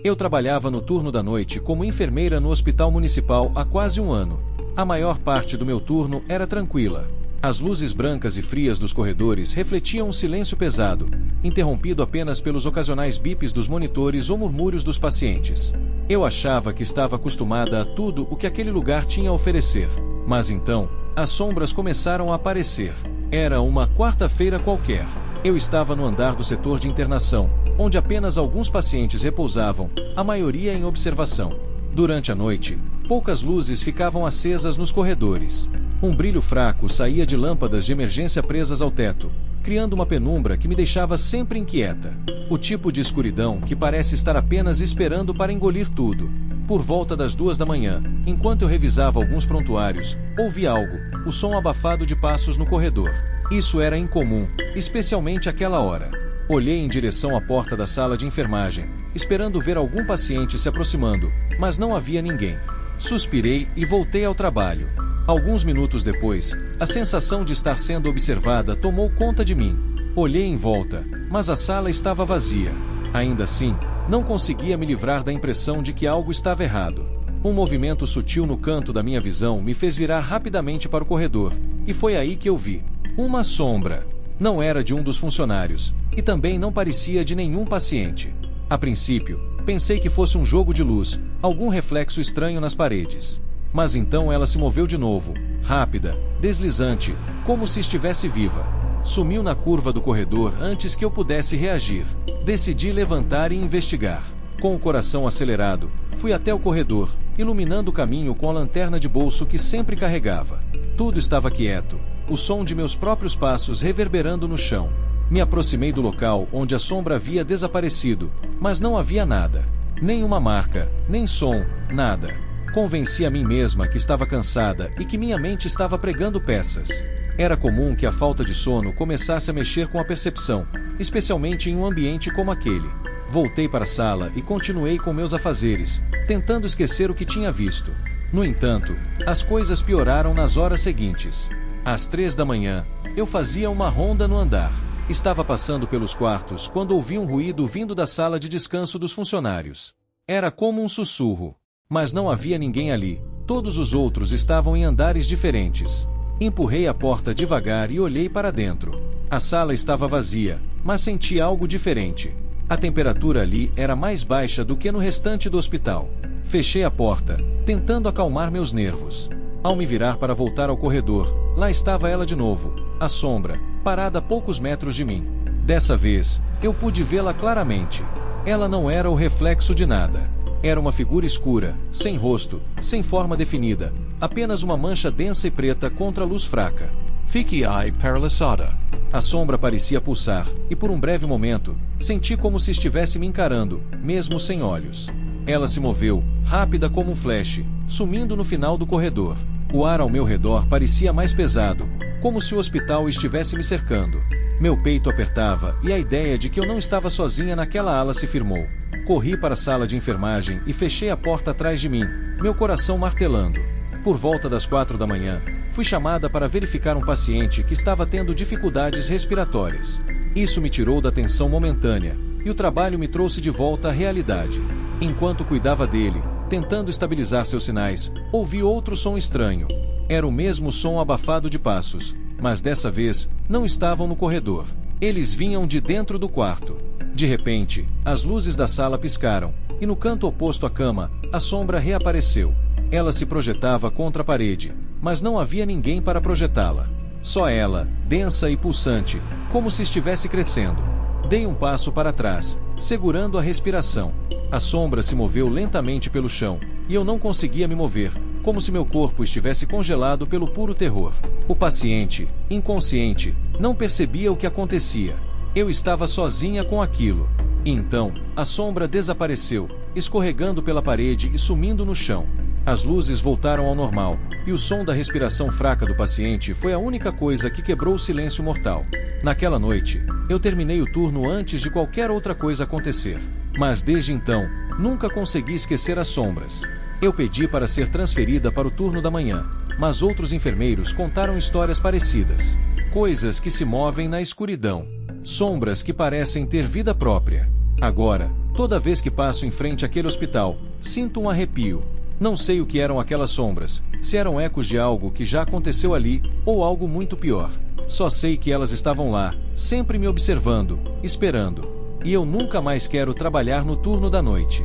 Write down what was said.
Eu trabalhava no turno da noite como enfermeira no hospital municipal há quase um ano. A maior parte do meu turno era tranquila. As luzes brancas e frias dos corredores refletiam um silêncio pesado, interrompido apenas pelos ocasionais bips dos monitores ou murmúrios dos pacientes. Eu achava que estava acostumada a tudo o que aquele lugar tinha a oferecer. Mas então, as sombras começaram a aparecer. Era uma quarta-feira qualquer. Eu estava no andar do setor de internação, onde apenas alguns pacientes repousavam, a maioria em observação. Durante a noite, poucas luzes ficavam acesas nos corredores. Um brilho fraco saía de lâmpadas de emergência presas ao teto, criando uma penumbra que me deixava sempre inquieta. O tipo de escuridão que parece estar apenas esperando para engolir tudo. Por volta das 2 da manhã, enquanto eu revisava alguns prontuários, ouvi algo, o som abafado de passos no corredor. Isso era incomum, especialmente àquela hora. Olhei em direção à porta da sala de enfermagem, esperando ver algum paciente se aproximando, mas não havia ninguém. Suspirei e voltei ao trabalho. Alguns minutos depois, a sensação de estar sendo observada tomou conta de mim. Olhei em volta, mas a sala estava vazia. Ainda assim, não conseguia me livrar da impressão de que algo estava errado. Um movimento sutil no canto da minha visão me fez virar rapidamente para o corredor, e foi aí que eu vi uma sombra. Não era de um dos funcionários, e também não parecia de nenhum paciente. A princípio, pensei que fosse um jogo de luz, algum reflexo estranho nas paredes. Mas então ela se moveu de novo, rápida, deslizante, como se estivesse viva. Sumiu na curva do corredor antes que eu pudesse reagir. Decidi levantar e investigar. Com o coração acelerado, fui até o corredor, iluminando o caminho com a lanterna de bolso que sempre carregava. Tudo estava quieto, o som de meus próprios passos reverberando no chão. Me aproximei do local onde a sombra havia desaparecido, mas não havia nada. Nem uma marca, nem som, nada. Convenci a mim mesma que estava cansada e que minha mente estava pregando peças. Era comum que a falta de sono começasse a mexer com a percepção, especialmente em um ambiente como aquele. Voltei para a sala e continuei com meus afazeres, tentando esquecer o que tinha visto. No entanto, as coisas pioraram nas horas seguintes. Às 3 da manhã, eu fazia uma ronda no andar. Estava passando pelos quartos quando ouvi um ruído vindo da sala de descanso dos funcionários. Era como um sussurro. Mas não havia ninguém ali, todos os outros estavam em andares diferentes. Empurrei a porta devagar e olhei para dentro. A sala estava vazia, mas senti algo diferente. A temperatura ali era mais baixa do que no restante do hospital. Fechei a porta, tentando acalmar meus nervos. Ao me virar para voltar ao corredor, lá estava ela de novo, a sombra, parada a poucos metros de mim. Dessa vez, eu pude vê-la claramente. Ela não era o reflexo de nada. Era uma figura escura, sem rosto, sem forma definida, apenas uma mancha densa e preta contra a luz fraca. Fique aí paralisada. A sombra parecia pulsar, e por um breve momento, senti como se estivesse me encarando, mesmo sem olhos. Ela se moveu, rápida como um flash, sumindo no final do corredor. O ar ao meu redor parecia mais pesado, como se o hospital estivesse me cercando. Meu peito apertava e a ideia de que eu não estava sozinha naquela ala se firmou. Corri para a sala de enfermagem e fechei a porta atrás de mim, meu coração martelando. Por volta das 4 da manhã, fui chamada para verificar um paciente que estava tendo dificuldades respiratórias. Isso me tirou da tensão momentânea, e o trabalho me trouxe de volta à realidade. Enquanto cuidava dele, tentando estabilizar seus sinais, ouvi outro som estranho. Era o mesmo som abafado de passos, mas dessa vez, não estavam no corredor. Eles vinham de dentro do quarto. De repente, as luzes da sala piscaram, e no canto oposto à cama, a sombra reapareceu. Ela se projetava contra a parede, mas não havia ninguém para projetá-la. Só ela, densa e pulsante, como se estivesse crescendo. Dei um passo para trás, segurando a respiração. A sombra se moveu lentamente pelo chão, e eu não conseguia me mover, como se meu corpo estivesse congelado pelo puro terror. O paciente, inconsciente, não percebia o que acontecia. Eu estava sozinha com aquilo. E então, a sombra desapareceu, escorregando pela parede e sumindo no chão. As luzes voltaram ao normal, e o som da respiração fraca do paciente foi a única coisa que quebrou o silêncio mortal. Naquela noite, eu terminei o turno antes de qualquer outra coisa acontecer. Mas desde então, nunca consegui esquecer as sombras. Eu pedi para ser transferida para o turno da manhã, mas outros enfermeiros contaram histórias parecidas. Coisas que se movem na escuridão. Sombras que parecem ter vida própria. Agora, Toda vez que passo em frente àquele hospital, sinto um arrepio. Não sei o que eram aquelas sombras, se eram ecos de algo que já aconteceu ali, ou algo muito pior. Só sei que elas estavam lá, sempre me observando, esperando. E eu nunca mais quero trabalhar no turno da noite.